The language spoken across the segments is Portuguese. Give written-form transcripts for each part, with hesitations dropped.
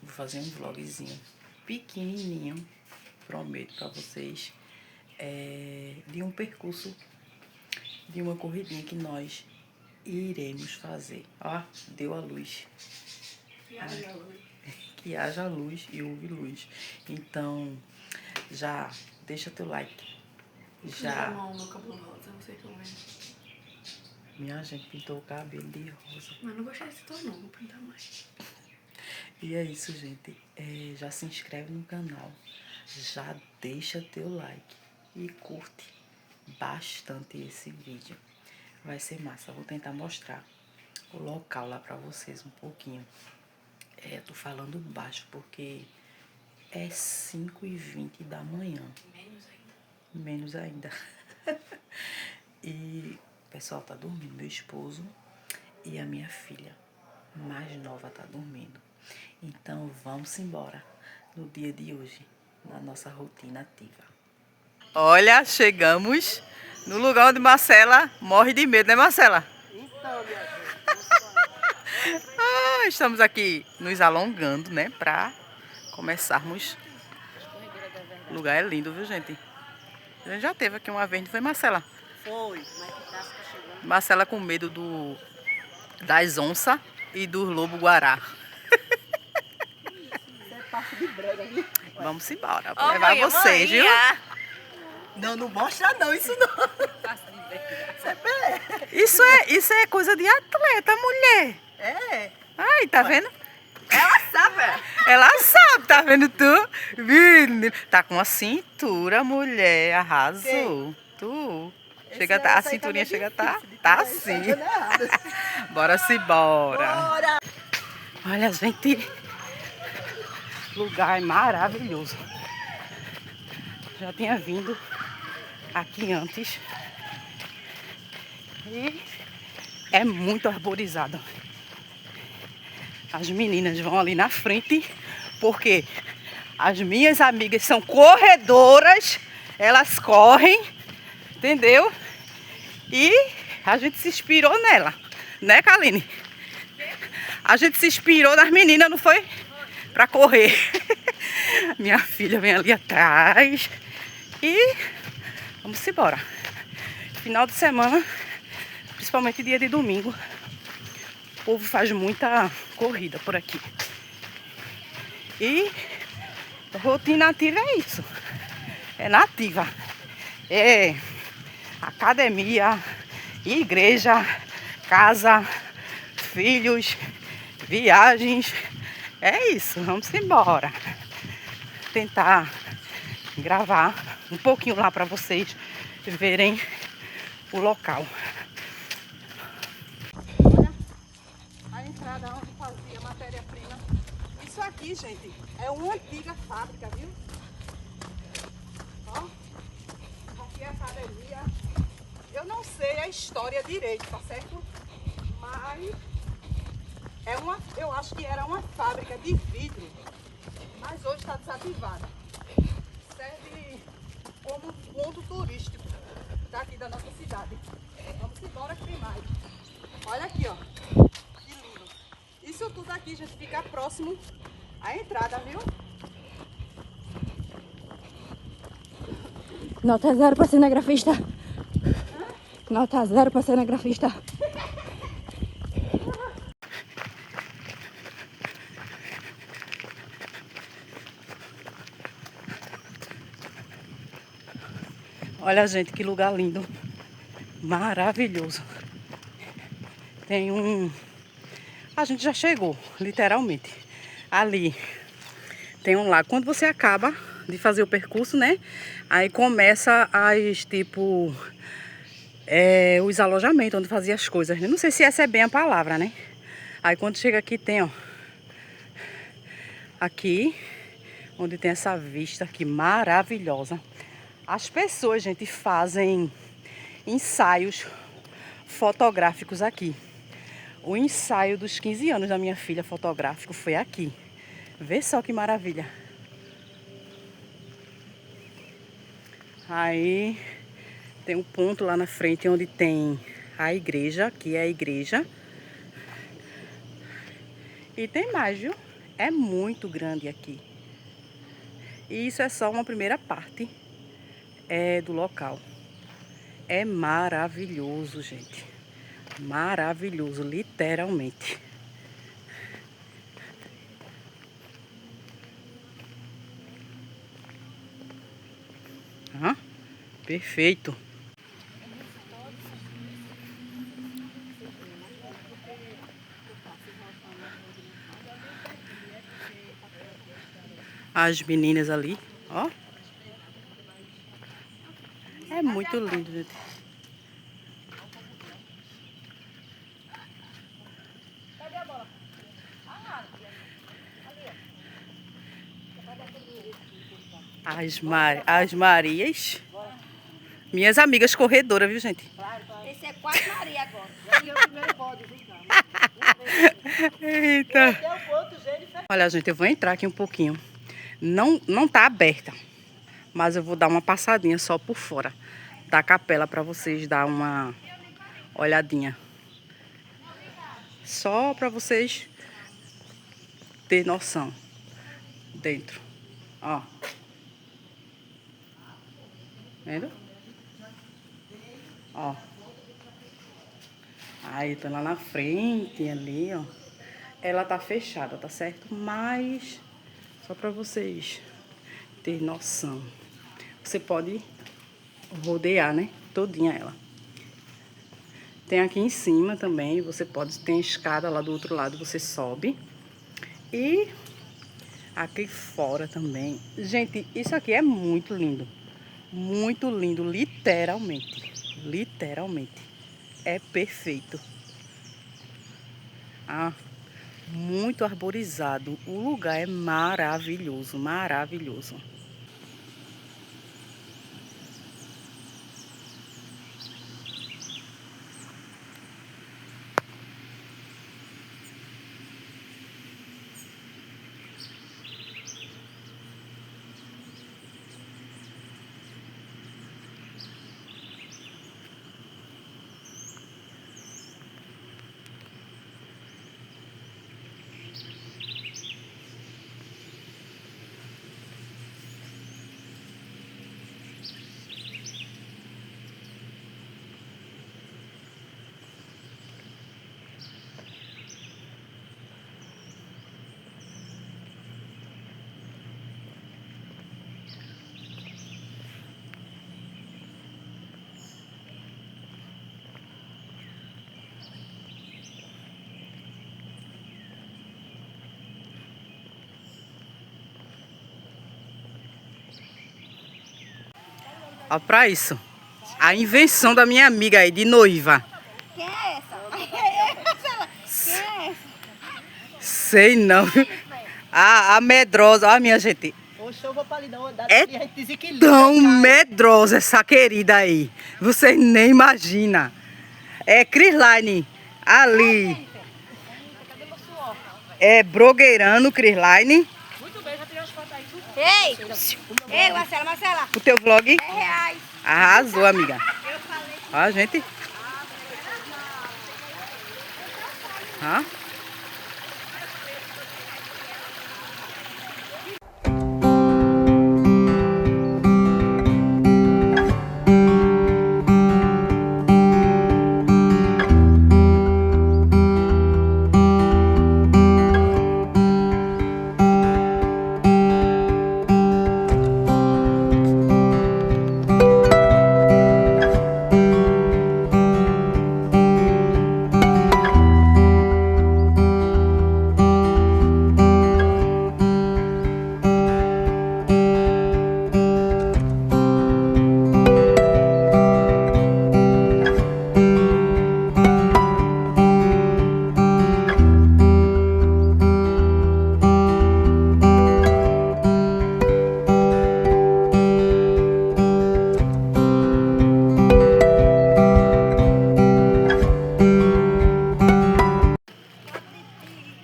Vou fazer um vlogzinho pequenininho, prometo pra vocês, de um percurso, de uma corridinha que nós iremos fazer. Ó, deu a luz. Que haja luz. Que haja luz e houve luz. Então, já deixa teu like. Já. Meu cabelo rosa, não sei como é. Minha gente pintou o cabelo de rosa. Mas não gostei desse tom não, vou pintar mais. E é isso, gente. Já se inscreve no canal. Já deixa teu like. E curte bastante esse vídeo. Vai ser massa. Vou tentar mostrar o local lá pra vocês um pouquinho. Tô falando baixo porque é 5h20 da manhã. Menos ainda. E o pessoal tá dormindo. Meu esposo e a minha filha mais nova tá dormindo. Então vamos embora no dia de hoje, na nossa rotina ativa. Olha, chegamos no lugar onde Marcela morre de medo, né, Marcela? Então, minha gente. Estamos aqui nos alongando, né, pra começarmos. O lugar é lindo, viu, gente? A gente já esteve aqui uma vez, não foi, Marcela? Foi, mas que tá chegando. Marcela com medo das onças e dos lobo-guará. Isso é parte de brega, viu? Vamos embora, vou levar vocês, viu? Não, não mostra não, isso não. Isso é pé. Isso é coisa de atleta, mulher. É. Ai, tá vendo? Ela sabe. Ela sabe, tá vendo tu? Menino, tá com a cintura, mulher, arrasou. Quem? Tu. Esse Chega, a negócio aí cinturinha também é chega, tá difícil de tá tirar, isso assim. tá dando errado. Bora se bora. Bora. Olha, gente, lugar maravilhoso. Já tinha vindo aqui antes. E é muito arborizado. As meninas vão ali na frente, porque as minhas amigas são corredoras, elas correm, entendeu? E a gente se inspirou nela, né, Kaline? A gente se inspirou nas meninas, não foi? Pra correr. Minha filha vem ali atrás. E vamos embora. Final de semana, principalmente dia de domingo, o povo faz muita corrida por aqui. E rotina ativa é isso. É nativa. É academia, igreja, casa, filhos, viagens. É isso, vamos embora. Tentar gravar um pouquinho lá para vocês verem o local. Olha a entrada onde fazia matéria-prima. Isso aqui, gente, é uma antiga fábrica, viu? Ó, aqui é a academia. Eu não sei a história direito, tá certo? Mas eu acho que era uma fábrica de vidro, mas hoje está desativada. Serve como ponto turístico daqui da nossa cidade. Vamos embora que tem mais. Olha aqui, ó. Que lindo. Isso tudo aqui, gente, fica próximo à entrada, viu? Nota 0 para cinegrafista. Nota 0 para cinegrafista. Olha, gente, que lugar lindo. Maravilhoso. Tem um... A gente já chegou, literalmente. Ali tem um lago. Quando você acaba de fazer o percurso, né? Aí começa as, tipo... os alojamentos, onde fazia as coisas. Eu não sei se essa é bem a palavra, né? Aí quando chega aqui tem, ó. Aqui, onde tem essa vista aqui maravilhosa. As pessoas, gente, fazem ensaios fotográficos aqui. O ensaio dos 15 anos da minha filha fotográfico foi aqui. Vê só que maravilha. Aí tem um ponto lá na frente onde tem a igreja, que é a igreja. E tem mais, viu? É muito grande aqui. E isso é só uma primeira parte do local. É maravilhoso, gente. Maravilhoso, literalmente. Perfeito. As meninas ali, ó. É muito lindo, gente. As Marias. Minhas amigas corredoras, viu, gente? Esse é 4 Maria agora. Eita. Olha, gente, eu vou entrar aqui um pouquinho. Não tá aberta, mas eu vou dar uma passadinha só por fora da capela para vocês dar uma olhadinha. Só para vocês ter noção dentro. Ó. Vendo? Ó. Aí tá lá na frente ali, ó. Ela tá fechada, tá certo? Mas só para vocês ter noção. Você pode rodear, né? Todinha ela. Tem aqui em cima também, você pode ter escada lá do outro lado, você sobe. E aqui fora também. Gente, isso aqui é muito lindo. Muito lindo, literalmente. Literalmente. É perfeito. Muito arborizado. O lugar é maravilhoso, maravilhoso. Ó, pra isso. A invenção da minha amiga aí, de noiva. Quem é essa? Quem é essa? Sei não. A medrosa, ó, minha gente. Oxe, eu vou pra ali dar uma olhada É e a gente desequilibra. tão medrosa essa querida aí. Vocês nem imaginam. É Crislaine ali. Cadê meu suor? É Brogueirano, Crislaine. Muito bem, já tirei as fotos aí. Ei, Marcela. O teu vlog R$10. arrasou, amiga. Ó, gente. Ó.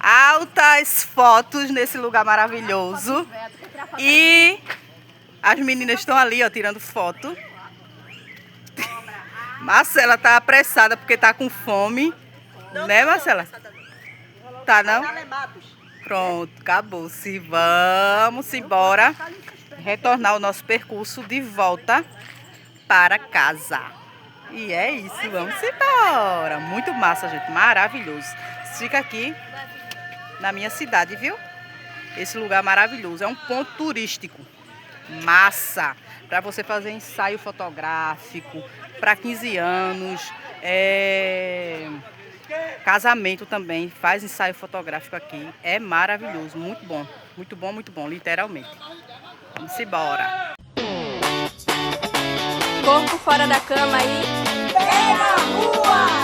Altas fotos nesse lugar maravilhoso. E as meninas estão ali, ó, tirando foto. Marcela tá apressada porque tá com fome. Né, Marcela? Tá, não? Pronto, acabou-se. Vamos embora retornar o nosso percurso de volta para casa. E é isso, vamos embora. Muito massa, gente, maravilhoso. Fica aqui na minha cidade, viu? Esse lugar maravilhoso, é um ponto turístico. Massa, para você fazer ensaio fotográfico, para 15 anos, casamento também, faz ensaio fotográfico aqui. É maravilhoso, muito bom, muito bom, muito bom, literalmente. Vamos embora. Corpo fora da cama aí. Pé na rua!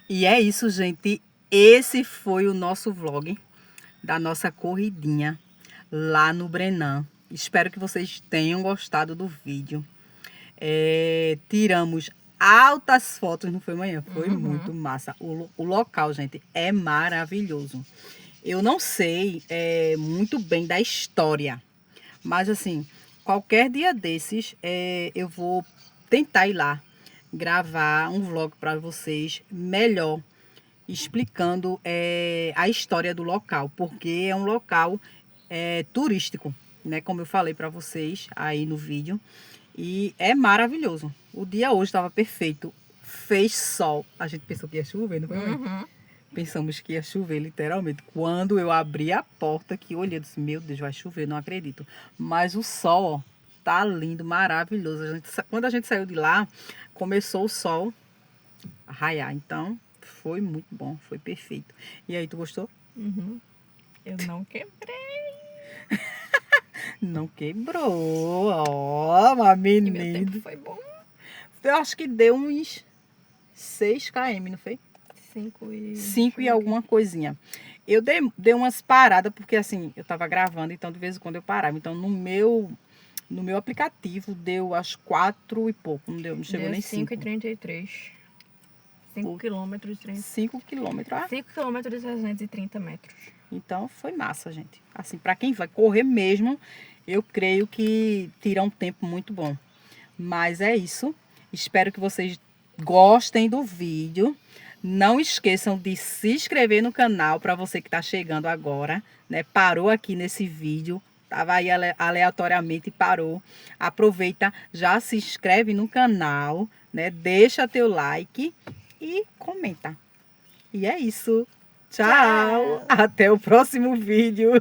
E é isso, gente. Esse foi o nosso vlog da nossa corridinha lá no Brenan. Espero que vocês tenham gostado do vídeo. Tiramos altas fotos, não foi, manhã? Foi muito massa. O local, gente, é maravilhoso. Eu não sei muito bem da história, mas assim, qualquer dia desses eu vou tentar ir lá gravar um vlog para vocês melhor, explicando a história do local, porque é um local turístico, né? Como eu falei para vocês aí no vídeo, e é maravilhoso. O dia hoje estava perfeito, fez sol, a gente pensou que ia chover, não foi? Pensamos que ia chover, literalmente. Quando eu abri a porta, que olhei, eu disse, meu Deus, vai chover, não acredito. Mas o sol, ó, tá lindo, maravilhoso. Quando a gente saiu de lá, começou o sol a raiar. Então, foi muito bom, foi perfeito. E aí, tu gostou? Eu não quebrei. Não quebrou, ó, uma E meu menina. tempo foi bom. Eu acho que deu uns 6 km, não foi? 5 e alguma coisinha. Eu dei umas paradas, porque assim, eu tava gravando, então de vez em quando eu parava. Então no meu aplicativo deu às 4 e pouco, não chegou nem 5. 5,33. 5 quilômetros, 5 quilômetros, 5 quilômetros e 330 metros. Então foi massa, gente. Assim, para quem vai correr mesmo, eu creio que tira um tempo muito bom. Mas é isso. Espero que vocês gostem do vídeo. Não esqueçam de se inscrever no canal para você que está chegando agora, né? Parou aqui nesse vídeo, tava aí aleatoriamente e parou. Aproveita, já se inscreve no canal, né? Deixa teu like e comenta. E é isso. Tchau. Até o próximo vídeo.